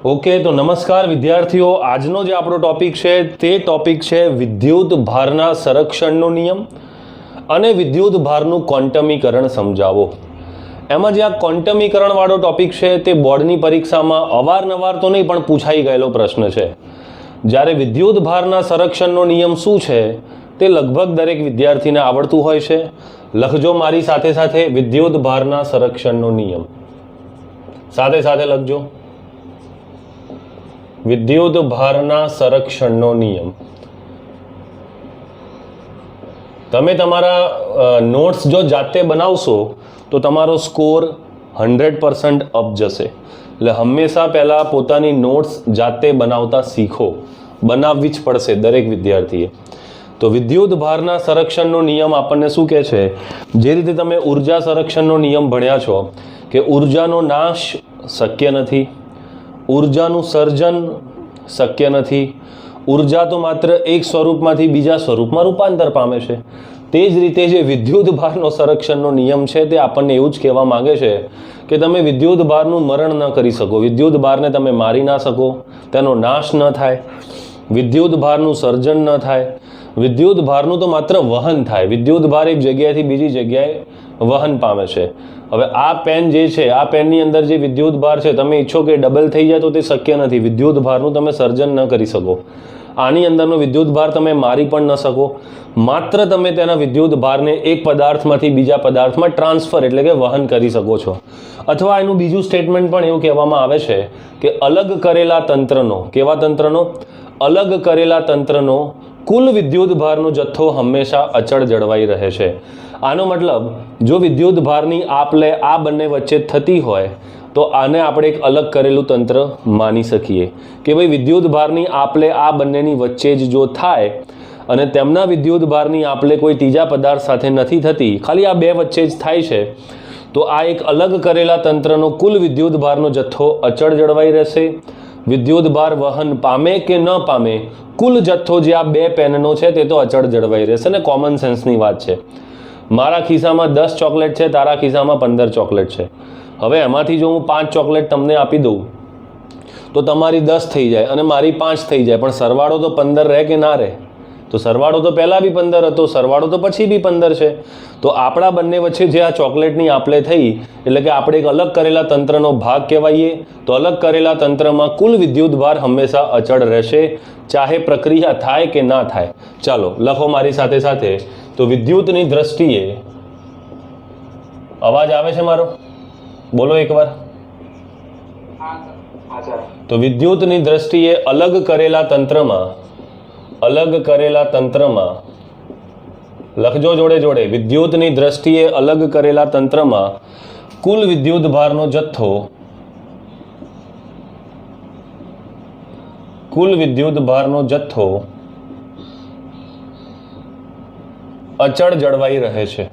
Okay, તો નમસ્કાર વિદ્યાર્થીઓ. આજનો જે આપણો ટોપિક છે તે ટોપિક છે વિદ્યુત ભારના સંરક્ષણનો નિયમ અને વિદ્યુત ભારનું ક્વોન્ટમીકરણ સમજાવો. એમાં જે આ ક્વોન્ટમીકરણ વાળો ટોપિક છે તે બોર્ડની પરીક્ષામાં અવારનવાર તો નહીં પણ પૂછાઈ ગયેલો પ્રશ્ન છે. જ્યારે વિદ્યુત ભારના સંરક્ષણનો નિયમ શું છે તે લગભગ દરેક વિદ્યાર્થીને આવડતું હોય છે. લખજો મારી સાથે સાથે વિદ્યુત ભારના સંરક્ષણનો નિયમ, સાથે સાથે લખજો વિદ્યુત ભારના સંરક્ષણનો નિયમ. તમે તમારા નોટ્સ જો જાતે બનાવશો તો તમારો સ્કોર 100% અપ જશે. એટલે હંમેશા પહેલાં પોતાની નોટ્સ જાતે બનાવતા શીખો, બનાવવી જ પડશે દરેક વિદ્યાર્થીએ. તો વિદ્યુત ભારના સંરક્ષણનો નિયમ આપણને શું કહે છે? જે રીતે તમે ઉર્જા સંરક્ષણનો નિયમ ભણ્યા છો કે ઉર્જાનો નાશ શક્ય નથી, ઉર્જાનું સર્જન શક્ય નથી, ઉર્જા તો માત્ર એક સ્વરૂપમાંથી બીજા સ્વરૂપમાં રૂપાંતર પામે છે. તે જ રીતે જે વિદ્યુત ભારનો સંરક્ષણનો નિયમ છે તે આપણને એવું જ કહેવા માંગે છે કે તમે વિદ્યુત ભારનું મરણ ન કરી શકો, વિદ્યુત ભારને તમે મારી ના શકો, તેનો નાશ ન થાય, વિદ્યુત ભારનું સર્જન ન થાય, વિદ્યુત ભારનું તો માત્ર વહન થાય. વિદ્યુત ભાર એક જગ્યાએથી બીજી જગ્યાએ વહન પામે છે. હવે આ પેન જે છે, આ પેનની અંદર જે વિદ્યુત ભાર છે તમે ઈચ્છો કે ડબલ થઈ જાય તો તે શક્ય નથી. વિદ્યુત ભારનું તમે સર્જન ન કરી શકો. આની અંદરનો વિદ્યુત ભાર તમે મારી પણ ન શકો. માત્ર તમે તેના વિદ્યુત ભારને એક પદાર્થમાંથી બીજા પદાર્થમાં ટ્રાન્સફર એટલે કે વહન કરી શકો છો. અથવા એનું બીજું સ્ટેટમેન્ટ પણ એવું કહેવામાં આવે છે કે અલગ કરેલા તંત્રનો, કેવા તંત્રનો? અલગ કરેલા તંત્રનો કુલ વિદ્યુત ભારનો જથ્થો હંમેશા અચળ જળવાઈ રહે છે. આનો મતલબ જો વિદ્યુત ભારની આપ લે આ બંને વચ્ચે થતી હોય તો આને આપણે એક અલગ કરેલું તંત્ર માની શકીએ કે ભાઈ વિદ્યુત ભારની આપ લે આ બંનેની વચ્ચે જ જો થાય અને તેમના વિદ્યુત ભારની આપ લે કોઈ ત્રીજા પદાર્થ સાથે નથી થતી, ખાલી આ બે વચ્ચે જ થાય છે, તો આ એક અલગ કરેલા તંત્રનો કુલ વિદ્યુત ભારનો જથ્થો અચળ જળવાઈ રહેશે. વિદ્યુત ભાર વહન પામે કે ન પામે, કુલ જથ્થો જે આ બે પેનનો છે તે તો અચળ જળવાઈ રહેશે. ને કોમન સેન્સની વાત છે. મારા ખિસ્સામાં 10 ચોકલેટ છે, તારા ખિસ્સામાં 15 ચોકલેટ છે. હવે એમાંથી જો હું 5 ચોકલેટ તમને આપી દઉં તો તમારી 10 થઈ જાય અને મારી 5 થઈ જાય, પણ સરવાળો તો 15 રહે કે ના રહે? તો સરવાળો તો પહેલાં બી 15 હતો, સરવાળો તો પછી બી 15 છે. તો આપણા બંને વચ્ચે જે આ ચોકલેટની આપલે થઈ એટલે કે આપણે એક અલગ કરેલા તંત્રનો ભાગ કહેવાઈએ. તો અલગ કરેલા તંત્રમાં કુલ વિદ્યુત ભાર હંમેશા અચળ રહેશે, ચાહે પ્રક્રિયા થાય કે ના થાય. ચાલો લખો મારી સાથે સાથે. તો વિદ્યુતની દ્રષ્ટિએ, અવાજ આવે છે મારો? બોલો એકવાર. તો વિદ્યુતની દ્રષ્ટિએ અલગ કરેલા તંત્રમાં, અલગ કરેલા તંત્રમાં લખજો જોડે જોડે, વિદ્યુતની દ્રષ્ટિએ અલગ કરેલા તંત્રમાં કુલ વિદ્યુત ભારનો જથ્થો, કુલ વિદ્યુત ભારનો જથ્થો અચળ જળવાઈ રહે છે.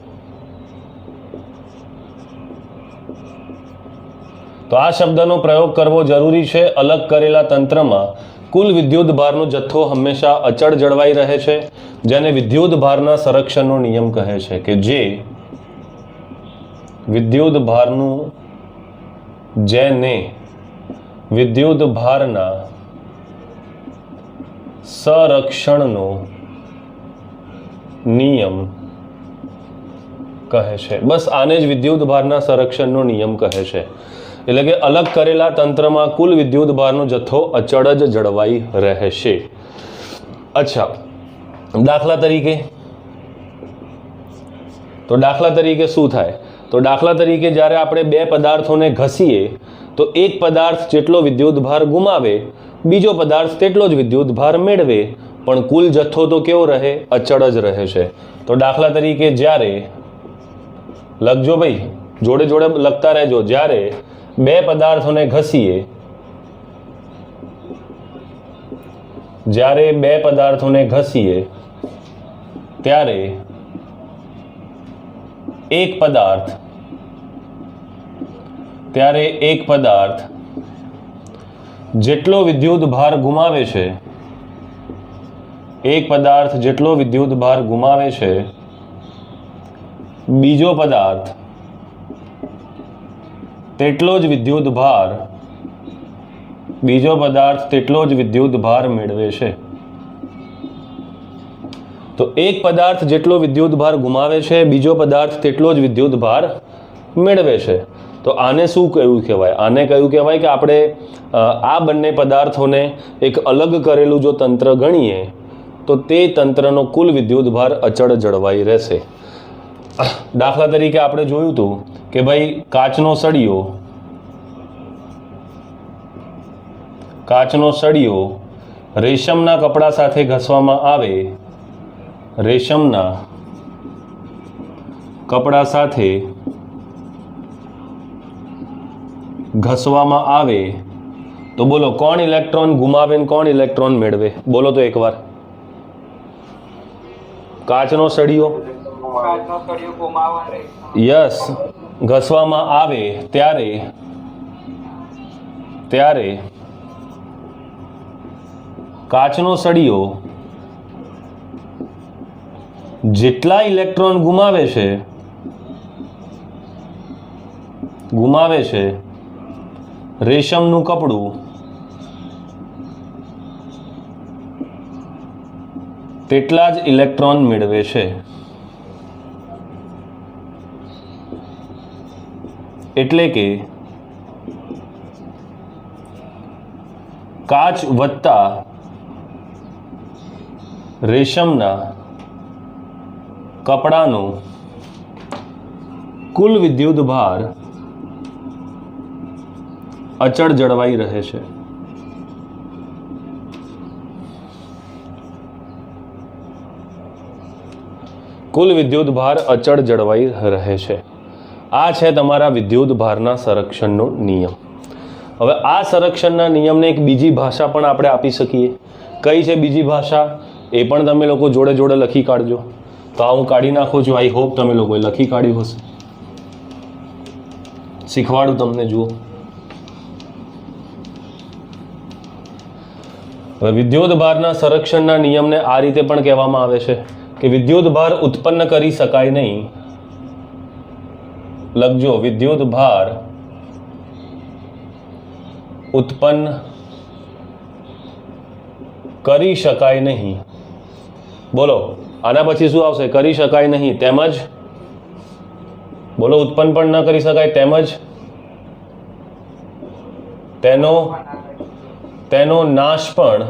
તો આ શબ્દનો પ્રયોગ કરવો જરૂરી છે. અલગ કરેલા તંત્રમાં કુલ વિદ્યુત ભારનો જથ્થો હંમેશા અચળ જળવાઈ રહે છે, જેને વિદ્યુત ભારના સંરક્ષણનો નિયમ કહે છે. કે જે વિદ્યુત ભારનું, જેને વિદ્યુત ભારના સંરક્ષણનો નિયમ કહે છે. બસ આને જ વિદ્યુત ભારના સંરક્ષણનો નિયમ કહે છે. એટલે કે અલગ કરેલા તંત્રમાં કુલ વિદ્યુત ભારનો જથ્થો અચળ જ જળવાઈ રહેશે. અચ્છા, દાખલા તરીકે, તો દાખલા તરીકે શું થાય? તો દાખલા તરીકે જ્યારે આપણે બે પદાર્થોને ઘસીએ તો એક પદાર્થ જેટલો વિદ્યુત ભાર ગુમાવે, બીજો પદાર્થ તેટલો જ વિદ્યુત ભાર મેળવે, પણ કુલ જથ્થો તો કેવો રહે? અચળ જ રહે છે. તો દાખલા તરીકે જ્યારે, લખજો ભાઈ, જોડે જોડે લખતા રહેજો, જ્યારે બે પદાર્થોને ઘસીએ, જ્યારે બે પદાર્થોને ઘસીએ ત્યારે એક પદાર્થ જેટલો વિદ્યુત ભાર ગુમાવે છે, એક પદાર્થ જેટલો વિદ્યુત ભાર ગુમાવે છે, બીજો પદાર્થ તેટલો જ વિદ્યુત ભાર બીજો પદાર્થ તેટલો જ વિદ્યુત ભાર મેળવે છે. તો એક પદાર્થ જેટલો વિદ્યુત ભાર ગુમાવે છે, બીજો પદાર્થ તેટલો જ વિદ્યુત ભાર મેળવે છે. તો આને શું કયું કહેવાય? આને કયું કહેવાય કે આપણે આ બંને પદાર્થોને એક અલગ કરેલું જો તંત્ર ગણીએ તો તે તંત્રનો કુલ વિદ્યુત ભાર અચળ જળવાઈ રહેશે. દાખલા તરીકે આપણે જોયું હતું કે ભાઈ કાચનો સળિયો રેશમના કપડા સાથે ઘસવામાં આવે, રેશમના કપડા સાથે ઘસવામાં આવે તો બોલો કોણ ઇલેક્ટ્રોન ગુમાવે ને કોણ ઇલેક્ટ્રોન મેળવે? બોલો તો એકવાર. કાચનો સળિયો યસ ઘસવામાં આવે ત્યારે કાચનો સળિયો જેટલા ઇલેક્ટ્રોન ગુમાવે છે રેશમનું કપડું તેટલા જ ઇલેક્ટ્રોન મેળવે છે. એટલે કે કાચ વત્તા રેશમના કપડાનો કુલ વિદ્યુત ભાર અચળ જળવાઈ રહે છે. કુલ વિદ્યુત ભાર અચળ જળવાઈ રહે છે. આ છે તમારા વિદ્યુત ભારના સંરક્ષણનો નિયમ. હવે આ સંરક્ષણના નિયમને એક બીજી ભાષા પણ આપણે આપી શકીએ. કઈ છે બીજી ભાષા? એ પણ તમે લોકો જોડે જોડે લખી કાઢજો. તો આ હું કાઢી નાખું છું. આઈ હોપ તમે લોકોએ લખી કાઢ્યું હશે. શીખવાડું તમને, જુઓ. હવે વિદ્યુત ભારના સંરક્ષણના નિયમને આ રીતે પણ કહેવામાં આવે છે કે વિદ્યુત ભાર ઉત્પન્ન કરી શકાય નહીં. લખજો, વિદ્યુત ભાર ઉત્પન્ન કરી શકાય નહીં. બોલો આના પછી શું આવશે? કરી શકાય નહીં તેમજ, બોલો ઉત્પન્ન પણ ન કરી શકાય તેમજ તેનો નાશ પણ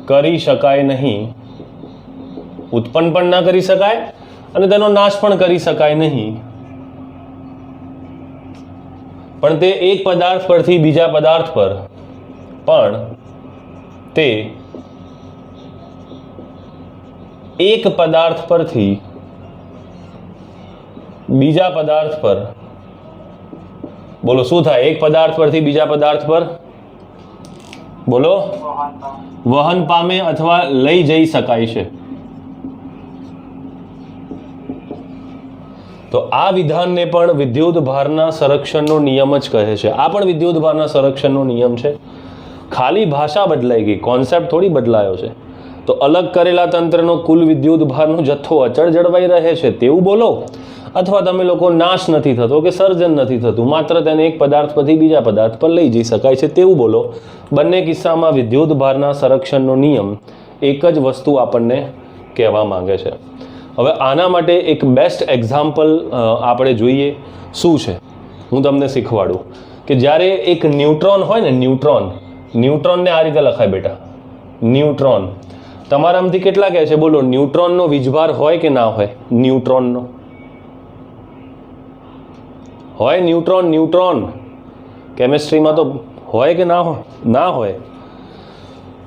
કરી શકાય નહીં. ઉત્પન્ન પણ ના કરી શકાય અને તેનો નાશ પણ કરી શકાય નહીં. પણ તે એક પદાર્થ પરથી બીજા પદાર્થ પર પણ તે એક પદાર્થ પરથી બીજા પદાર્થ પર, બોલો શું થાય? એક પદાર્થ પરથી બીજા પદાર્થ પર, બોલો, વહન પામે અથવા લઈ જઈ શકાય છે. તો આ વિધાનને પણ વિદ્યુત ભારના સંરક્ષણનો નિયમ જ કહે છે. આ પણ વિદ્યુત ભારના સંરક્ષણનો નિયમ છે. ખાલી ભાષા બદલાઈ ગઈ, કોન્સેપ્ટ થોડી બદલાયો છે. તો અલગ કરેલા તંત્રનો કુલ વિદ્યુત ભારનો જથ્થો અચળ જળવાઈ રહે છે તેવું બોલો, અથવા તમે લોકો નાશ નથી થતો કે સર્જન નથી થતું, માત્ર તેને એક પદાર્થ પરથી બીજા પદાર્થ પર લઈ જઈ શકાય છે તેવું બોલો. બંને કિસ્સામાં વિદ્યુત ભારના સંરક્ષણનો નિયમ એક જ વસ્તુ આપણને કહેવા માંગે છે. હવે આના માટે એક બેસ્ટ એક્ઝામ્પલ આપણે જોઈએ. શું છે હું તમને શીખવાડું કે જ્યારે એક ન્યુટ્રોન હોય ને, ન્યુટ્રોનને આ રીતે લખાય બેટા, ન્યુટ્રોન. તમારામાંથી કેટલા કહે છે બોલો ન્યુટ્રોનનો વીજભાર હોય કે ના હોય? ન્યુટ્રોનનો હોય? ન્યુટ્રોન કેમિસ્ટ્રીમાં તો હોય કે ના હોય? ના હોય.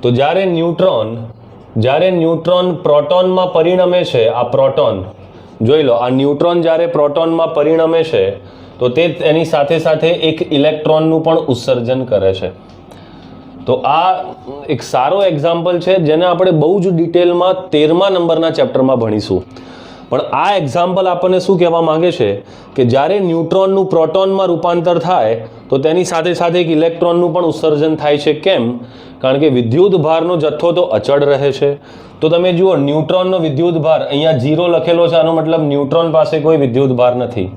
તો જ્યારે ન્યુટ્રોન પ્રોટોનમાં પરિણમે છે, આ પ્રોટોન જોઈ લો, આ ન્યુટ્રોન જ્યારે પ્રોટોનમાં પરિણમે છે તો તે એની સાથે સાથે એક ઇલેક્ટ્રોનનું પણ ઉત્સર્જન કરે છે. તો આ એક સારો એક્ઝામ્પલ છે જેને આપણે બહુ જ ડિટેલમાં 13મા નંબરના ચેપ્ટરમાં ભણીશું. પણ આ એક્ઝામ્પલ આપણને શું કહેવા માંગે છે કે જ્યારે ન્યુટ્રોનનું પ્રોટોનમાં રૂપાંતર થાય તો તેની સાથે સાથે એક ઇલેક્ટ્રોનનું પણ ઉત્સર્જન થાય છે. કેમ? કારણ કે વિદ્યુત ભારનો જથ્થો તો અચળ રહે છે. તો તમે જુઓ ન્યુટ્રોનનો વિદ્યુત ભાર અહીંયા 0 લખેલો છે, આનો મતલબ ન્યુટ્રોન પાસે કોઈ વિદ્યુત ભાર નથી.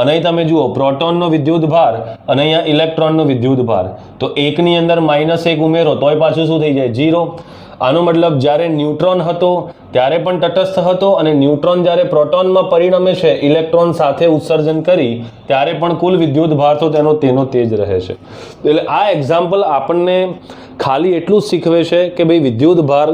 અને અહીં તમે જુઓ પ્રોટોનનો વિદ્યુત ભાર અને અહીંયા ઇલેક્ટ્રોનનો વિદ્યુત ભાર, તો એકની અંદર -1 ઉમેરો તોય પાછું શું થઈ જાય? 0. આનો મતલબ જ્યારે ન્યુટ્રોન હતો ત્યારે પણ તટસ્થ હતો, અને ન્યુટ્રોન જ્યારે પ્રોટોનમાં પરિણમે છે ઇલેક્ટ્રોન સાથે ઉત્સર્જન કરી ત્યારે પણ કુલ વિદ્યુત ભાર તો તેનો તે જ રહે છે. એટલે આ એક્ઝામ્પલ આપણને ખાલી એટલું જ શીખવે છે કે ભાઈ વિદ્યુત ભાર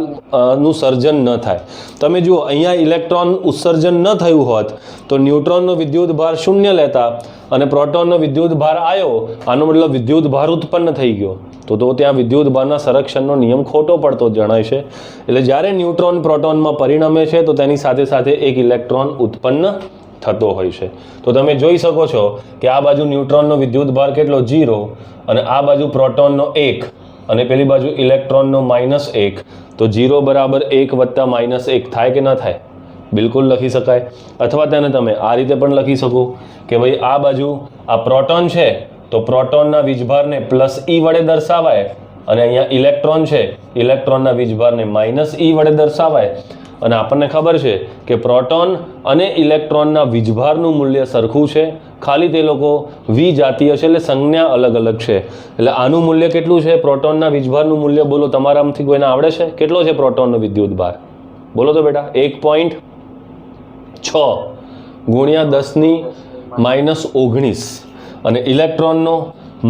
નું સર્જન ન થાય. તમે જુઓ અહીંયા ઇલેક્ટ્રોન ઉત્સર્જન ન થયું હોત તો ન્યુટ્રોનનો વિદ્યુત ભાર 0 લેતા અને પ્રોટોનનો વિદ્યુત ભાર આવ્યો, આનો મતલબ વિદ્યુત ભાર ઉત્પન્ન થઈ ગયો, તો ત્યાં વિદ્યુત ભારના સંરક્ષણનો નિયમ ખોટો પડતો જણાય છે. એટલે જ્યારે ન્યુટ્રોન પ્રોટોનમાં પરિણમે છે તો તેની સાથે સાથે એક ઇલેક્ટ્રોન ઉત્પન્ન થતો હોય છે. તો તમે જોઈ શકો છો કે આ બાજુ ન્યુટ્રોનનો વિદ્યુત ભાર કેટલો? 0, અને આ બાજુ પ્રોટોનનો 1 અને પેલી બાજુ ઇલેક્ટ્રોનનો -1, તો 0 બરાબર 1 વત્તા -1 થાય કે ન થાય? બિલકુલ લખી શકાય. અથવા તેને તમે આ રીતે પણ લખી શકો કે ભાઈ આ બાજુ આ પ્રોટોન છે તો પ્રોટોનના વીજભારને +E વડે દર્શાવાય, અને અહીંયા ઇલેક્ટ્રોન છે, ઇલેક્ટ્રોનના વીજભારને -E વડે દર્શાવાય. અને આપણને ખબર છે કે પ્રોટોન અને ઇલેક્ટ્રોનના વીજભારનું મૂલ્ય સરખું છે, ખાલી તે લોકો વિજાતીય છે, એટલે સંજ્ઞા અલગ અલગ છે. એટલે આનું મૂલ્ય કેટલું છે? પ્રોટોનના વીજભારનું મૂલ્ય બોલો, તમારામાંથી કોઈને આવડે છે? કેટલો છે પ્રોટોનનો વિદ્યુત ભાર? બોલો તો બેટા. 1.6 ગુણ્યા 10⁻19 અને ઇલેક્ટ્રોનનો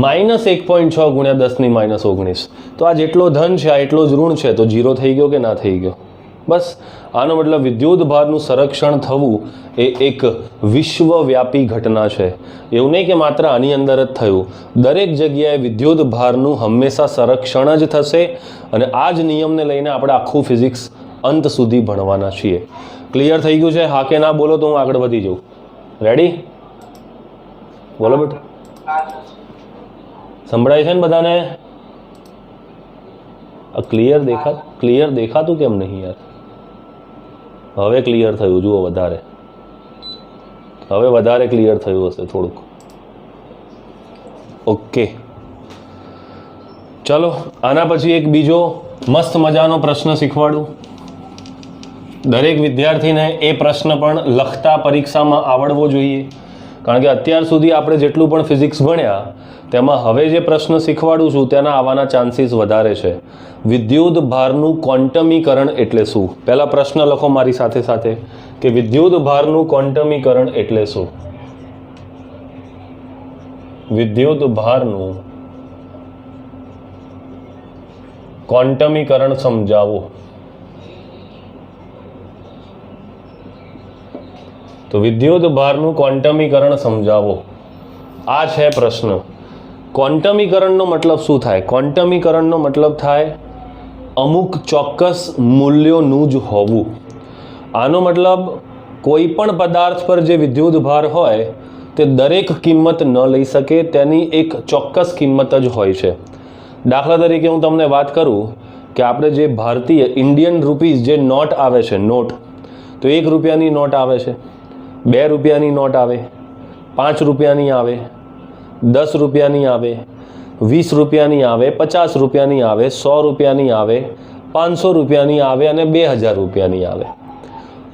-1.6 ગુણ્યા 10⁻19. તો આ જેટલો ધન છે આ એટલો જ ઋણ છે, તો 0 થઈ ગયો કે ના થઈ ગયો? બસ આનો મતલબ વિદ્યુત ભારનું સંરક્ષણ થવું એ એક વિશ્વવ્યાપી ઘટના છે. એવું નહીં કે માત્ર આની અંદર જ થયું, દરેક જગ્યાએ વિદ્યુત ભારનું હંમેશા સંરક્ષણ જ થશે. અને આ જ નિયમને લઈને આપણે આખું ફિઝિક્સ અંત સુધી ભણવાના છીએ. ક્લિયર થઈ ગયું છે? હા કે ના બોલો તો હું આગળ વધી જાઉં. રેડી? બોલો બેટા. સંભળાય છે ને બધાને? ક્લિયર દેખાતું કેમ નહીં યાર? હવે ક્લિયર થયું, જુઓ વધારે, હવે વધારે ક્લિયર થયું હશે થોડુંક. ઓકે, ચલો આના પછી એક બીજો મસ્ત મજાનો પ્રશ્ન શીખવાડું. દરેક વિદ્યાર્થીને એ પ્રશ્ન પણ લખતા પરીક્ષામાં આવડવો જોઈએ, કારણ કે અત્યાર સુધી આપણે જેટલું પણ ફિઝિક્સ ભણ્યા તેમાં હવે જે પ્રશ્ન શીખવાડું છું તેના આવવાના ચાન્સીસ વધારે છે. વિદ્યુત ભારનું ક્વોન્ટમીકરણ એટલે શું? પહેલા પ્રશ્ન લખો મારી સાથે સાથે કે વિદ્યુત ભારનું ક્વોન્ટમીકરણ એટલે શું? વિદ્યુત ભારનું ક્વોન્ટમીકરણ સમજાવો. તો વિદ્યુત ભારનું ક્વોન્ટમીકરણ સમજાવો, આ છે પ્રશ્ન. ક્વોન્ટમીકરણનો મતલબ શું થાય? ક્વોન્ટમીકરણનો મતલબ થાય અમુક ચોક્કસ મૂલ્યોનું જ હોવું. આનો મતલબ કોઈ પણ પદાર્થ પર જે વિદ્યુત ભાર હોય તે દરેક કિંમત ન લઈ શકે, તેની એક ચોક્કસ કિંમત જ હોય છે. દાખલા તરીકે હું તમને વાત કરું કે આપણે જે ભારતીય ઇન્ડિયન રૂપીઝ જે નોટ આવે છે, નોટ, તો 1 રૂપિયાની નોટ આવે છે, 2 રૂપિયાની નોટ આવે, 5 રૂપિયાની આવે, 10 રૂપિયાની આવે, 20 રૂપિયાની આવે, 50 રૂપિયાની આવે, 100 રૂપિયાની આવે, 500 રૂપિયાની આવે અને 2000 રૂપિયાની આવે.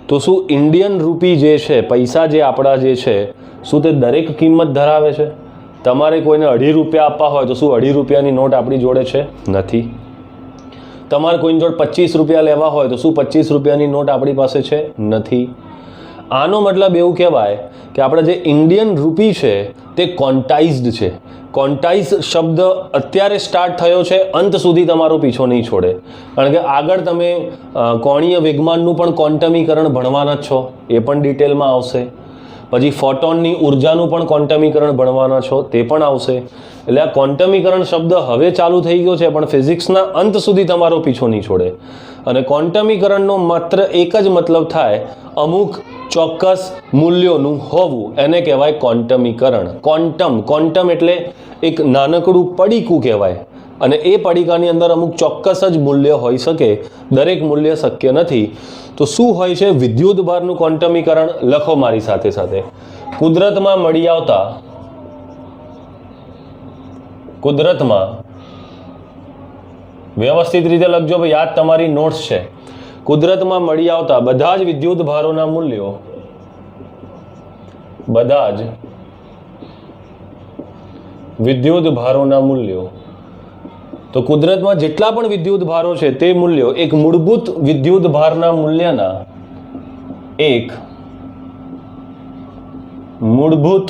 તો શું ઇન્ડિયન રૂપી જે છે, પૈસા જે આપણા જે છે, શું તે દરેક કિંમત ધરાવે છે? તમારે કોઈને 2.5 રૂપિયા આપવા હોય તો શું 2.5 રૂપિયાની નોટ આપણી જોડે છે? નથી. તમારે કોઈની જોડે 25 રૂપિયા લેવા હોય તો શું 25 રૂપિયાની નોટ આપણી પાસે છે? નથી. આનો મતલબ એવું કહેવાય કે આપણે જે ઇન્ડિયન રૂપી છે તે ક્વોન્ટાઇઝ્ડ છે. ક્વોન્ટાઇઝ શબ્દ અત્યારે સ્ટાર્ટ થયો છે, અંત સુધી તમારો પીછો નહીં છોડે, કારણ કે આગળ તમે કોણીય વેગમાનનું પણ ક્વોન્ટમીકરણ ભણવાના જ છો, એ પણ ડિટેલમાં આવશે. પછી ફોટોનની ઉર્જાનું પણ ક્વોન્ટમીકરણ ભણવાના છો, તે પણ આવશે. એટલે આ ક્વોન્ટમીકરણ શબ્દ હવે ચાલુ થઈ ગયો છે, પણ ફિઝિક્સના અંત સુધી તમારો પીછો નહીં છોડે. અને ક્વોન્ટમીકરણનો માત્ર એક જ મતલબ થાય અમુક ચોક્કસ મૂલ્યોનું હોવું, એને કહેવાય ક્વોન્ટમીકરણ. ક્વોન્ટમ એટલે એક નાનકડું પડીકું કહેવાય, અને એ પડીકાની અંદર અમુક ચોક્કસ જ મૂલ્ય હોઈ શકે, દરેક મૂલ્ય શક્ય નથી. તો શું હોય છે વિદ્યુત ભારનું ક્વોન્ટમીકરણ? લખો મારી સાથે સાથે. કુદરતમાં મળી આવતા, કુદરતમાં, વ્યવસ્થિત રીતે લખજો ભાઈ, યાદ તમારી નોટ્સ છે. કુદરતમાં મળી આવતા બધા જ વિદ્યુત ભારોના મૂલ્યો, બધા જ વિદ્યુત ભારોના મૂલ્યો. તો કુદરતમાં જેટલા પણ વિદ્યુત ભારો છે તે મૂલ્યો એક મૂળભૂત વિદ્યુત ભારના મૂલ્યના એક મૂળભૂત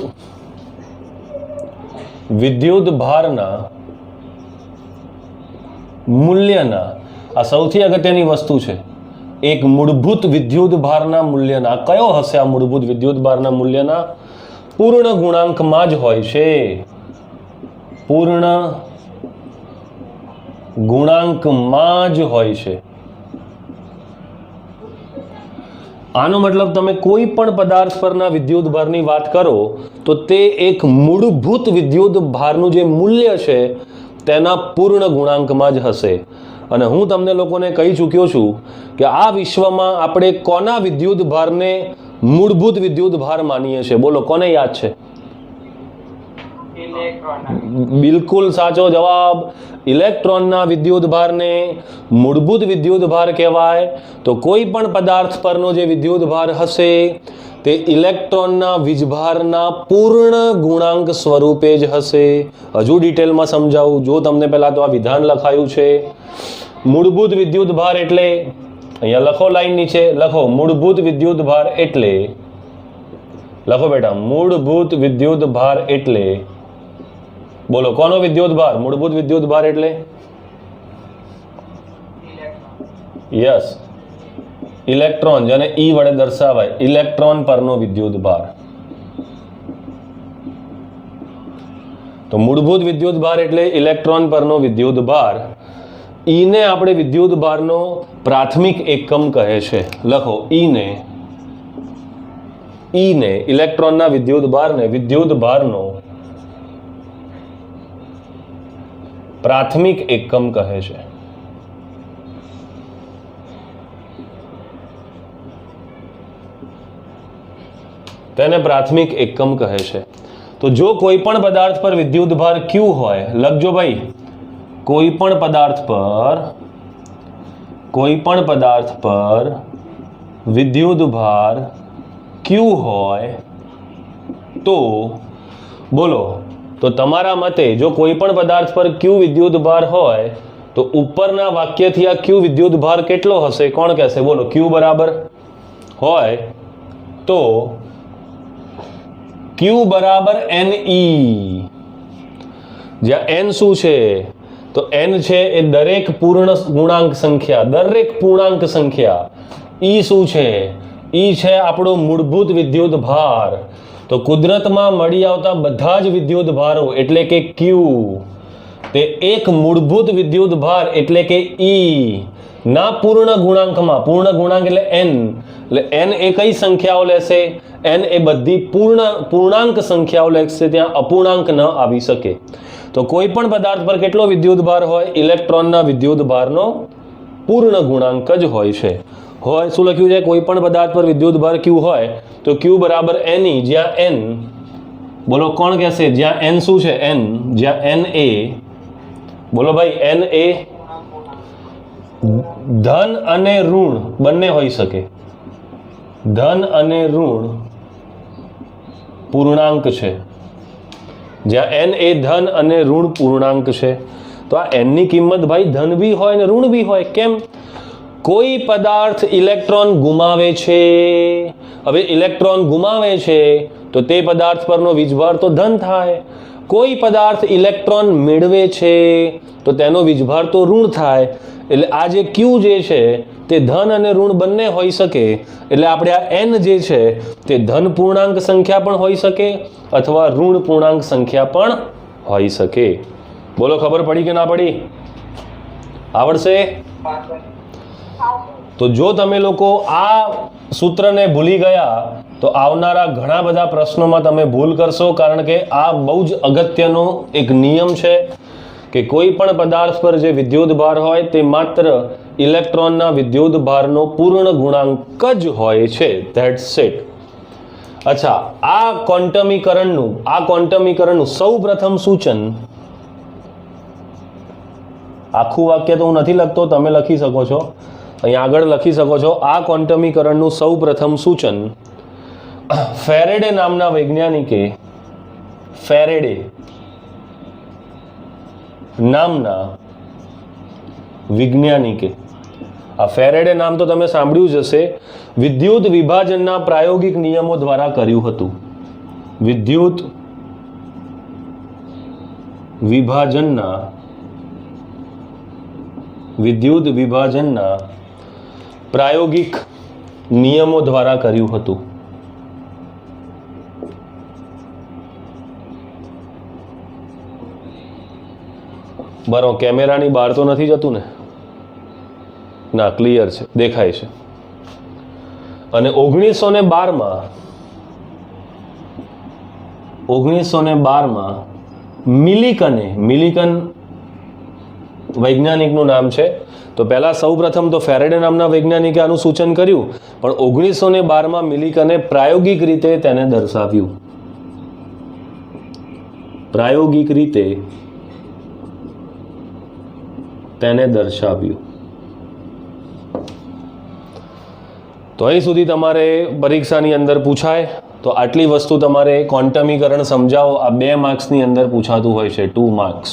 વિદ્યુત ભારના મૂલ્યના, આ સૌથી અગત્યની વસ્તુ છે, એક મૂળભૂત વિદ્યુત ભારના મૂલ્યના, કયો હશે આ મૂળભૂત વિદ્યુત ભારના મૂલ્યના? પૂર્ણ ગુણાંકમાં જ હોય છે. પૂર્ણ ગુણાંકમાં જ હોય છે. આનો મતલબ તમે કોઈ પણ પદાર્થ પરના વિદ્યુત ભારની વાત કરો તો તે એક મૂળભૂત વિદ્યુત ભારનું જે મૂલ્ય છે તેના પૂર્ણ ગુણાંકમાં જ હશે. અને હું તમને લોકોને કહી ચૂક્યો છું કે આ વિશ્વમાં આપણે કોના વિદ્યુત ભારને મૂળભૂત વિદ્યુત ભાર માનીએ છીએ? બોલો, કોને યાદ છે? બિલકુલ સાચો જવાબ. ઇલેક્ટ્રોનના વિદ્યુત ભારને મૂળભૂત વિદ્યુત ભાર કહેવાય. તો કોઈ પણ પદાર્થ પરનો જે વિદ્યુત ભાર હશે તે ઇલેક્ટ્રોનના વીજભારના પૂર્ણ ગુણાંક સ્વરૂપે જ હશે. હજુ ડિટેલમાં સમજાવું. જો તમને પહેલા તો આ વિધાન લખાયું છે. મૂળભૂત વિદ્યુત ભાર એટલે, અહીંયા લખો, લાઈન નીચે લખો, મૂળભૂત વિદ્યુત ભાર એટલે, લખો બેટા, મૂળભૂત વિદ્યુત ભાર એટલે, બોલો કોનો વિદ્યુત ભાર? મૂળભૂત વિદ્યુત ભાર એટલે યસ, ઇલેક્ટ્રોન, જેને ઈ વડે દર્શાવાય, ઇલેક્ટ્રોન પરનો વિદ્યુત ભાર. તો મૂળભૂત વિદ્યુત ભાર એટલે ઇલેક્ટ્રોન પરનો વિદ્યુત ભાર. ઈને આપણે વિદ્યુત ભારનો પ્રાથમિક એકમ કહે છે. લખો, ઈને ઇલેક્ટ્રોનના વિદ્યુત ભારને વિદ્યુત ભારનો પ્રાથમિક એકમ કહે છે. તેને પ્રાથમિક એકમ કહે છે. તો જો કોઈ પણ પદાર્થ પર વિદ્યુત ભાર Q હોય, લખજો ભાઈ, કોઈ પણ પદાર્થ પર વિદ્યુત ભાર Q હોય તો બોલો, તો તમારા મતે જો કોઈ પણ પદાર્થ પર Q વિદ્યુત ભાર હોય તો ઉપરના વાક્યથી આ Q વિદ્યુત ભાર કેટલો હશે? કોણ કહેશે? બોલો. Q બરાબર હોય તો Q બરાબર NE. જ્યાં N શું છે? તો N છે એ દરેક પૂર્ણ ગુણાંક સંખ્યા, દરેક પૂર્ણાંક સંખ્યા. E શું છે? E છે આપણો મૂળભૂત વિદ્યુત ભાર. તો કુદરતમાં મળી આવતા બધા જ વિદ્યુત ભારો એટલે કે Q તે એક મૂળભૂત વિદ્યુત ભાર એટલે કે E ના પૂર્ણ ગુણાંકમાં, પૂર્ણ ગુણાંક એટલે N, એટલે N એ કઈ સંખ્યાઓ લેશે? N એ બધી પૂર્ણાંક સંખ્યાઓ લેશે, ત્યાં અપૂર્ણાંક ન આવી શકે. તો કોઈ પણ પદાર્થ પર કેટલો વિદ્યુત ભાર હોય? ઇલેક્ટ્રોનના વિદ્યુત ભારનો પૂર્ણ ગુણાંક જ હોય છે. હોય શું લખ્યું છે? કોઈ પણ પદાર્થ પર વિદ્યુત ભાર Q હોય તો Q બરાબર NE, જ્યાં N, બોલો કોણ કહેશે? જ્યાં N શું છે? N, જ્યાં Na, બોલો ભાઈ, Na ધન અને ઋણ બંને હોઈ શકે. ધન અને ઋણ પૂર્ણાંક છે. જ્યાં n એ ધન અને ઋણ પૂર્ણાંક છે તો આ n ની કિંમત ભાઈ ધન બી હોય ને ઋણ બી હોય. કેમ? કોઈ પદાર્થ ઇલેક્ટ્રોન ગુમાવે છે. હવે ઇલેક્ટ્રોન ગુમાવે છે તો તે પદાર્થ પરનો વીજભાર તો ધન થાય. કોઈ પદાર્થ ઇલેક્ટ્રોન મેળવે છે તો તેનો વીજભાર તો ઋણ થાય. એટલે આ જે Q જે છે તે ધન અને ઋણ બંને હોઈ શકે. એટલે આપણે આ n જે છે તે ધન પૂર્ણાંક સંખ્યા પણ હોઈ શકે અથવા ઋણ પૂર્ણાંક સંખ્યા પણ હોઈ શકે. બોલો, ખબર પડી કે ના પડી? આવડશે? તો જો તમે લોકો આ સૂત્રને ભૂલી ગયા તો આવનારા ઘણા બધા પ્રશ્નોમાં તમે ભૂલ કરશો, કારણ કે આ બહુ જ અગત્યનો એક નિયમ છે કે કોઈ પણ પદાર્થ પર જે વિદ્યુત ભાર હોય તે માત્ર ઇલેક્ટ્રોનના વિદ્યુત ભારનો પૂર્ણ ગુણાંક જ હોય છે. That's it. અચ્છા, આ ક્વોન્ટમીકરણનું સૌપ્રથમ સૂચન, આખું વાક્ય તો હું નથી લખતો, તમે લખી શકો છો, અહીંયા આગળ લખી શકો છો. આ ક્વોન્ટમીકરણનું સૌપ્રથમ સૂચન ફેરેડે નામના વૈજ્ઞાનિકે, ફેરેડે નામના વૈજ્ઞાનિકે, આ ફેરેડે નામ તો તમે સાંભળ્યું જ હશે, વિદ્યુત વિભાજનના પ્રાયોગિક નિયમો દ્વારા કર્યું હતું. વિદ્યુત વિભાજનના પ્રાયોગિક નિયમો દ્વારા કર્યું હતું. બરો કેમેરાની બહાર તો નથી જતું ને? ના, ક્લિયર છે, દેખાય છે. અને 1912માં મિલિકન વૈજ્ઞાનિકનું નામ છે. તો પહેલા સૌપ્રથમ તો ફેરેડે નામના વૈજ્ઞાનિકે આનું સૂચન કર્યું, પણ 1912માં મિલિકને પ્રાયોગિક રીતે તેને દર્શાવ્યું. પ્રાયોગિક રીતે તેને દર્શાવ્યું. તો અહીં સુધી તમારે પરીક્ષાની અંદર પૂછાય તો આટલી વસ્તુ તમારે ક્વોન્ટમીકરણ સમજાવો, આ 2 માર્ક્સની અંદર પૂછાતું હોય છે, 2 માર્ક્સ.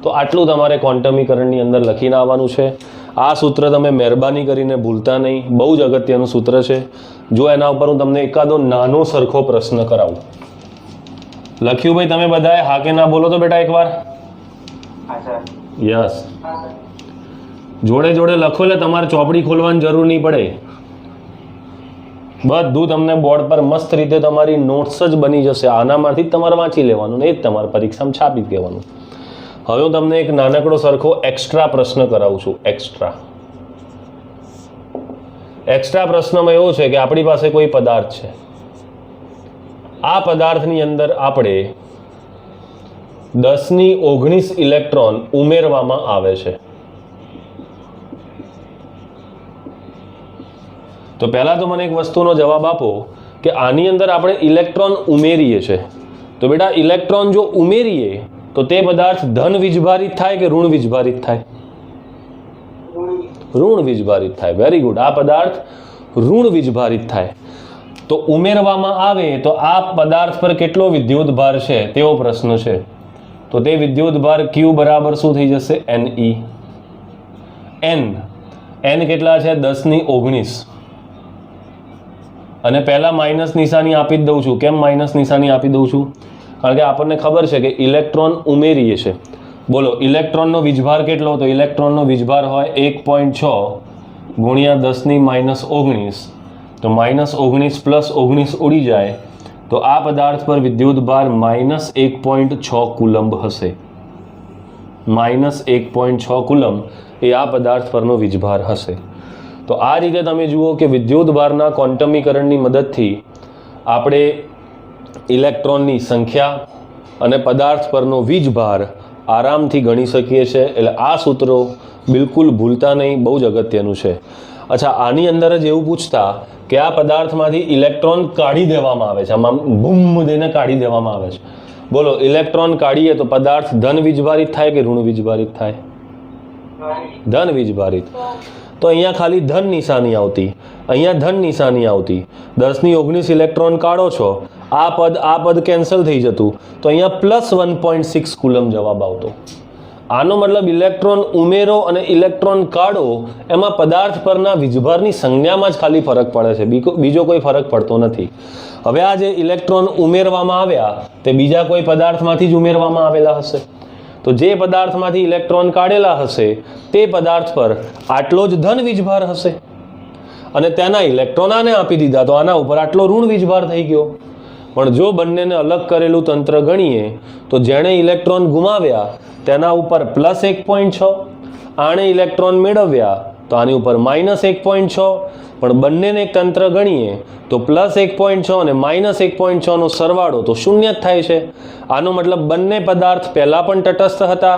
તો આટલું તમારે ક્વોન્ટમીકરણની અંદર લખીને આવવાનું છે. આ સૂત્ર તમે મહેરબાની કરીને ભૂલતા નહીં, બહુ જ અગત્યનું સૂત્ર છે. જો એના ઉપર હું તમને એકાદો નાનો સરખો પ્રશ્ન કરાવું. લખ્યું ભાઈ તમે બધાએ? હા કે ના બોલો તો બેટા એકવાર. યસ. જોડે જોડે લખો એટલે તમારે ચોપડી ખોલવાની જરૂર નહીં પડે. બધું તમને બોર્ડ પર મસ્ત રીતે તમારી નોટ્સ જ બની જશે. આનામાંથી જ તમારે વાંચી લેવાનું ને એ જ તમારે પરીક્ષામાં છાપી દેવાનું. હવે હું તમને એક નાનકડો સરખો એક્સ્ટ્રા પ્રશ્ન કરાવું છું. એક્સ્ટ્રા પ્રશ્નમાં એવો છે કે આપણી પાસે કોઈ પદાર્થ છે, આ પદાર્થની અંદર આપણે 10⁻19 ઇલેક્ટ્રોન ઉમેરવામાં આવે છે. તો પહેલા તો મને એક વસ્તુનો જવાબ આપો કે આની અંદર આપણે ઇલેક્ટ્રોન ઉમેરીએ છીએ, તો બેટા ઇલેક્ટ્રોન જો ઉમેરીએ તો તે પદાર્થ ધન વીજભારિત થાય કે ઋણ વીજભારિત થાય? ઋણ વીજભારિત થાય. Very good. આ પદાર્થ ઋણ વીજભારિત થાય. તો ઉમેરવામાં આવે તો આ પદાર્થ પર કેટલો વિદ્યુત ભાર છે તેવો પ્રશ્ન છે. તો તે વિદ્યુત ભાર Q બરાબર શું થઈ જશે? Ne. n કેટલા છે? 10⁻19. અને પહેલા માઇનસ નિશાની આપી જ દઉં છું. કેમ માઇનસ નિશાની આપી દઉં છું? કારણ કે આપણને ખબર છે કે ઇલેક્ટ્રોન ઉમેરીએ છે. બોલો ઇલેક્ટ્રોનનો વીજભાર કેટલો? તો ઇલેક્ટ્રોનનો વીજભાર હોય 1.6 ગુણ્યા 10⁻19. તો -19 + 19 ઉડી જાય તો આ પદાર્થ પર વિદ્યુત ભાર -1.6 કુલંબ હશે. -1.6 કુલંબ એ આ પદાર્થ પરનો વીજભાર હશે. તો આ રીતે તમે જુઓ કે વિદ્યુત ભારના ક્વોન્ટમીકરણની મદદથી આપણે ઇલેક્ટ્રોનની સંખ્યા અને પદાર્થ પરનો વીજભાર આરામથી ગણી શકીએ છીએ. એટલે આ સૂત્રો બિલકુલ ભૂલતા નહીં, બહુ જ અગત્યનું છે. અચ્છા, આની અંદર જ એવું પૂછતા કે આ પદાર્થમાંથી ઇલેક્ટ્રોન કાઢી દેવામાં આવે છે, આમાં બૂમ દઈને કાઢી દેવામાં આવે છે. બોલો ઇલેક્ટ્રોન કાઢીએ તો પદાર્થ ધન વીજભારિત થાય કે ઋણ વીજભારિત થાય? ધન વીજભારિત. તો અહીંયા ખાલી ધન નિશાની આવતી, અહીંયા ધન નિશાની આવતી. 10⁻19 ઇલેક્ટ્રોન કાઢો છો, આ પદ કેન્સલ થઈ જતું, તો અહીંયા +1.6 કુલમ જવાબ આવતો. આનો મતલબ ઇલેક્ટ્રોન ઉમેરો અને ઇલેક્ટ્રોન કાઢો એમાં પદાર્થ પરના વીજભારની સંજ્ઞામાં જ ખાલી ફરક પડે છે, બીજો કોઈ ફરક પડતો નથી. હવે આ જે ઇલેક્ટ્રોન ઉમેરવામાં આવ્યા તે બીજા કોઈ પદાર્થમાંથી જ ઉમેરવામાં આવેલા હશે. તો જે પદાર્થમાંથી ઇલેક્ટ્રોન કાઢેલા હશે તે પદાર્થ પર આટલો જ ધન વીજભાર હશે અને તેના ઇલેક્ટ્રોન આને આપી દીધા તો આના ઉપર આટલો ઋણ વીજભાર થઈ ગયો. પણ જો બંનેને અલગ કરેલું તંત્ર ગણીએ તો જેણે ઇલેક્ટ્રોન ગુમાવ્યા તેના ઉપર +1.6, આણે ઇલેક્ટ્રોન મેળવ્યા તો આની ઉપર -1.6. પણ બંનેને એક તંત્ર ગણીએ તો +1.6 અને -1.6 નો સરવાળો તો 0 જ થાય છે. આનો મતલબ બંને પદાર્થ પહેલાં પણ તટસ્થ હતા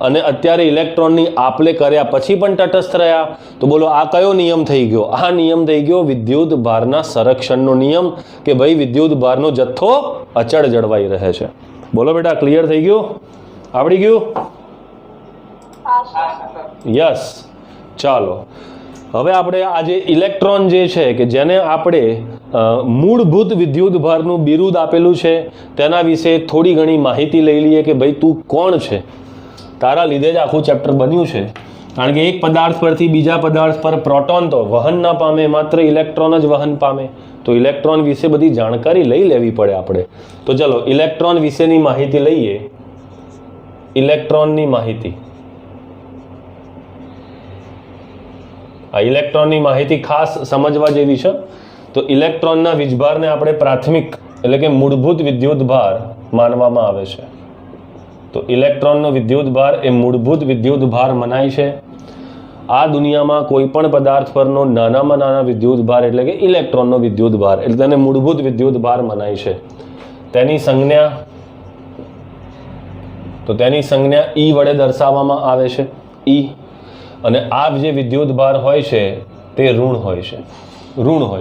અને અત્યારે ઇલેક્ટ્રોનની આપલે કર્યા પછી પણ તટસ્થ રહ્યા. તો બોલો આ કયો નિયમ થઈ ગયો? આ નિયમ થઈ ગયો વિદ્યુત ભારના સંરક્ષણનો નિયમ, કે ભાઈ વિદ્યુત ભારનો જથ્થો અચળ જળવાઈ રહે છે. બોલો બેટા, ક્લિયર થઈ ગયું? આવડી ગયું? યસ. ચાલો હવે આપણે આજે ઇલેક્ટ્રોન જે છે કે જેને આપણે મૂળભૂત વિદ્યુત ભારનું બિરુદ આપેલું છે તેના વિશે થોડી ઘણી માહિતી લઈ લઈએ કે ભાઈ તું કોણ છે. તારા લીધે જ આખું ચેપ્ટર બન્યું છે, કારણ કે એક પદાર્થ પરથી બીજા પદાર્થ પર પ્રોટોન તો વહન ના પામે, માત્ર ઇલેક્ટ્રોન જ વહન પામે. તો ઇલેક્ટ્રોન વિશે બધી જાણકારી લઈ લેવી પડે આપણે. તો ચલો ઇલેક્ટ્રોન વિશેની માહિતી લઈએ. ઇલેક્ટ્રોનની માહિતી, આ ઇલેક્ટ્રોનની માહિતી ખાસ સમજવા જેવી છે. તો ઇલેક્ટ્રોનના વીજભારને આપણે પ્રાથમિક એટલે કે મૂળભૂત વિદ્યુત ભાર માનવામાં આવે છે. તો ઇલેક્ટ્રોનનો વિદ્યુત ભાર એ મૂળભૂત વિદ્યુત ભાર મનાય છે. આ દુનિયામાં કોઈ પણ પદાર્થ પરનો નાનામાં નાના વિદ્યુત ભાર એટલે કે ઇલેક્ટ્રોનનો વિદ્યુત ભાર એટલે તેને મૂળભૂત વિદ્યુત ભાર મનાય છે. તેની સંજ્ઞા E વડે દર્શાવવામાં આવે છે. E. અને આ જે વિદ્યુત ભાર હોય છે તે ઋણ હોય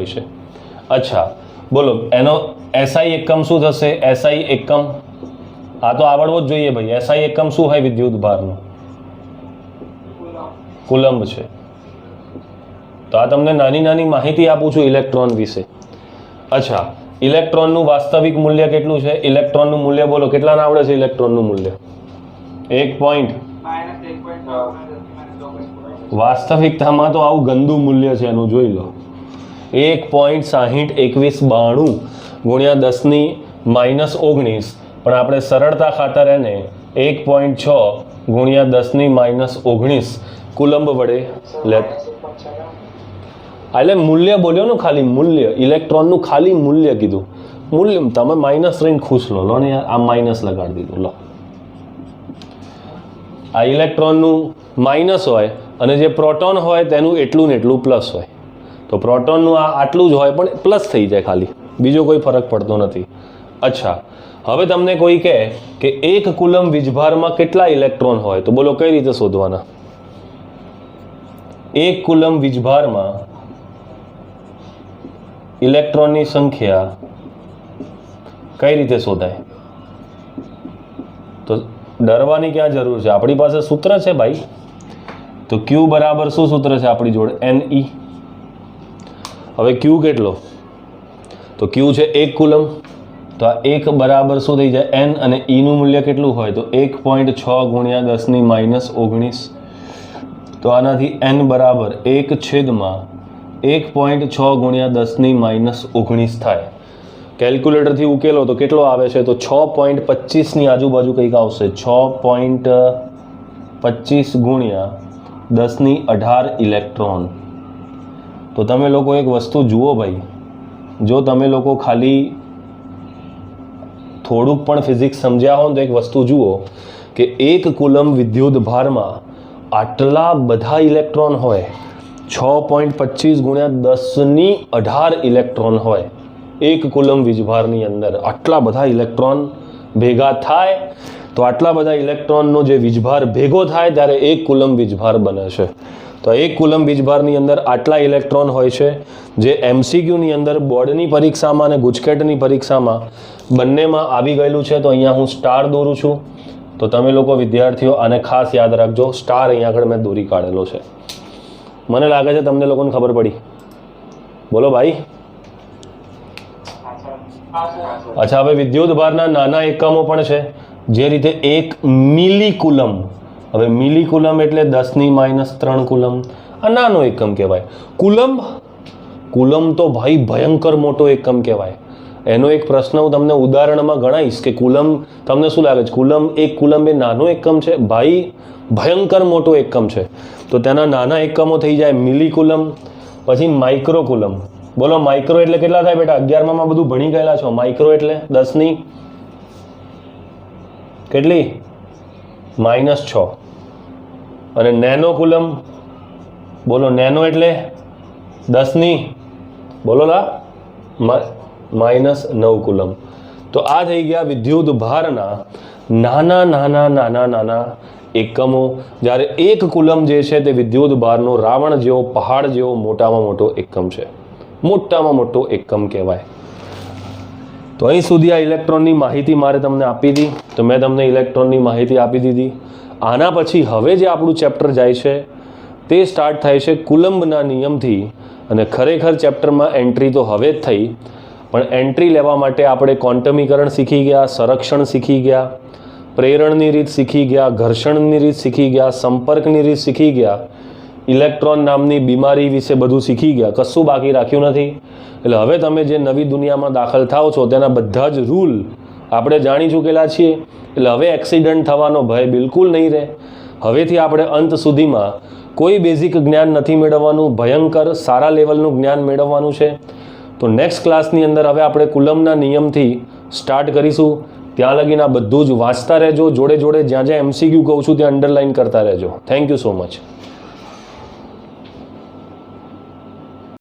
છે. અચ્છા, બોલો એનો SI એકમ શું થશે? SI એકમ આ તો આવડવો જ જોઈએ ભાઈ. SI એકમ શું હોય વિદ્યુત ભારનું? કુલંબ છે. તો આ તમને નાની નાની માહિતી આપું છું ઇલેક્ટ્રોન વિશે. અચ્છા, ઇલેક્ટ્રોનનું વાસ્તવિક મૂલ્ય કેટલું છે? ઇલેક્ટ્રોનનું મૂલ્ય બોલો, કેટલાને આવડે છે ઇલેક્ટ્રોનનું મૂલ્ય? 1. વાસ્તવિકતામાં તો આવું ગંદુ મૂલ્ય છે એનું, જોઈ લો. 1.602192 ગુણ્યા 10⁻⁹ પણ આપણે સરળતા ખાતર એને 1.6 ગુણ્યા 10⁻⁹ કુલંબ વડે એટલે મૂલ્ય બોલ્યો ને, ખાલી મૂલ્ય. ઇલેક્ટ્રોનનું ખાલી મૂલ્ય કીધું. મૂલ્ય તમે માઇનસ રહીને ખુશ લો ને યાર, આ માઇનસ લગાડી દીધું. લો, આ ઇલેક્ટ્રોનનું માઇનસ હોય અને જે પ્રોટોન હોય તેનું એટલું ને એટલું પ્લસ હોય. તો પ્રોટોનનું આ આટલું જ હોય પણ પ્લસ થઈ જાય ખાલી, બીજો કોઈ ફરક પડતો નથી. અચ્છા, હવે તમને કોઈ કહે કે 1 કુલમ વીજભારમાં કેટલા ઇલેક્ટ્રોન હોય, તો બોલો કઈ રીતે શોધવાના? 1 કુલમ વીજભારમાં ઇલેક્ટ્રોનની સંખ્યા કઈ રીતે શોધાય? તો ડરવાની ક્યાં જરૂર છે, આપણી પાસે સૂત્ર છે ભાઈ. તો Q બરાબર શું સૂત્ર છે આપણી જોડે? Ne. હવે Q કેટલો? તો Q છે 1 કુલમ. તો આ 1 બરાબર શું થઈ જાય? N. અને E નું મૂલ્ય કેટલું હોય? તો 1.6 ગુણ્યા 10⁻⁹. તો આનાથી N બરાબર 1/1.6 ગુણ્યા 10⁻⁹ થાય. કેલ્ક્યુલેટરથી ઉકેલો તો કેટલો આવે છે? તો 6.25ની આજુબાજુ કંઈક આવશે. 6.25 ગુણ્યા 10⁸ ઇલેક્ટ્રોન. તો તમે લોકો એક વસ્તુ જુઓ ભાઈ, જો તમે લોકો ખાલી થોડુંક પણ ફિઝિક્સ સમજ્યા હો તો એક વસ્તુ જુઓ કે 1 કુલમ વિદ્યુત ભારમાં આટલા બધા ઇલેક્ટ્રોન હોય. 6.25 ગુણ્યા 10⁸ ઇલેક્ટ્રોન હોય 1 કુલમ વીજભારની અંદર. આટલા બધા ઇલેક્ટ્રોન ભેગા થાય તો આટલા બધા ઇલેક્ટ્રોનનો જે વીજભાર ભેગો થાય ત્યારે 1 કુલમ વીજભાર બને છે. તો 1 કુલમ વીજભારની અંદર આટલા ઇલેક્ટ્રોન હોય છે, જે MCQની અંદર બોર્ડની પરીક્ષામાં અને ગુજકેટની પરીક્ષામાં બંનેમાં આવી ગયેલું છે. તો અહીંયા હું સ્ટાર દોરું છું. તો તમે લોકો વિદ્યાર્થીઓ આને ખાસ યાદ રાખજો. સ્ટાર અહીંયા આગળ મેં દોરી કાઢેલો છે. મને લાગે છે તમને લોકોને ખબર પડી. બોલો ભાઈ. અચ્છા, હવે વિદ્યુત ભારના નાના એકમો પણ છે, જે રીતે 1 મિલીકુલમ. હવે મિલીકુલમ એટલે 10⁻³ કુલમ. આ નાનો એકમ કહેવાય. કુલમ તો ભાઈ ભયંકર મોટો એકમ કહેવાય. એનો એક પ્રશ્ન હું તમને ઉદાહરણમાં ગણાવીશ કે કુલમ, તમને શું લાગે છે? 1 કુલમ એ નાનો એકમ છે? ભાઈ ભયંકર મોટો એકમ છે. તો તેના નાના એકમો થઈ જાય મિલીકુલમ. પછી માઇક્રો કુલમ. બોલો માઇક્રો એટલે કેટલા થાય બેટા? 11માં બધું ભણી ગયેલા છો. માઇક્રો એટલે 10 કેટલી? -6. અને નેનો કુલમ, બોલો નેનો એટલે 10 બોલો લા -9 કુલમ. તો આ થઈ ગયા વિદ્યુત ભારના નાના એકમો. જ્યારે 1 કુલમ જે છે તે વિદ્યુત ભારનો રાવણ જેવો, પહાડ જેવો મોટામાં મોટો એકમ છે. મોટામાં મોટો એકમ કહેવાય. તો અહીં સુધી આ ઇલેક્ટ્રોનની માહિતી મારે તમને આપી હતી. તો મેં તમને ઇલેક્ટ્રોનની માહિતી આપી દીધી. આના પછી હવે જે આપણું ચેપ્ટર જાય છે તે સ્ટાર્ટ થાય છે કુલંબના નિયમથી. અને ખરેખર ચેપ્ટરમાં એન્ટ્રી તો હવે જ થઈ, પણ એન્ટ્રી લેવા માટે આપણે ક્વોન્ટમીકરણ શીખી ગયા, સંરક્ષણ શીખી ગયા, પ્રેરણની રીત શીખી ગયા, ઘર્ષણની રીત શીખી ગયા, સંપર્કની રીત શીખી ગયા, ઇલેક્ટ્રોન નામની બીમારી વિશે બધું શીખી ગયા, કશું બાકી રાખ્યું નથી. એટલે હવે તમે જે નવી દુનિયામાં દાખલ થાઓ છો તેના બધા જ રૂલ આપણે જાણી ચૂકેલા છીએ. એટલે હવે એક્સિડન્ટ થવાનો ભય બિલકુલ નહીં રહે. હવેથી આપણે અંત સુધીમાં કોઈ બેઝિક જ્ઞાન નથી મેળવવાનું, ભયંકર સારા લેવલનું જ્ઞાન મેળવવાનું છે. તો નેક્સ્ટ ક્લાસની અંદર હવે આપણે કુલમના નિયમથી સ્ટાર્ટ કરીશું. ત્યાં લગીને આ બધું જ વાંચતા રહેજો, જોડે જોડે જ્યાં જ્યાં MCQ કહું છું ત્યાં અંડરલાઇન કરતા રહેજો. Thank you so much.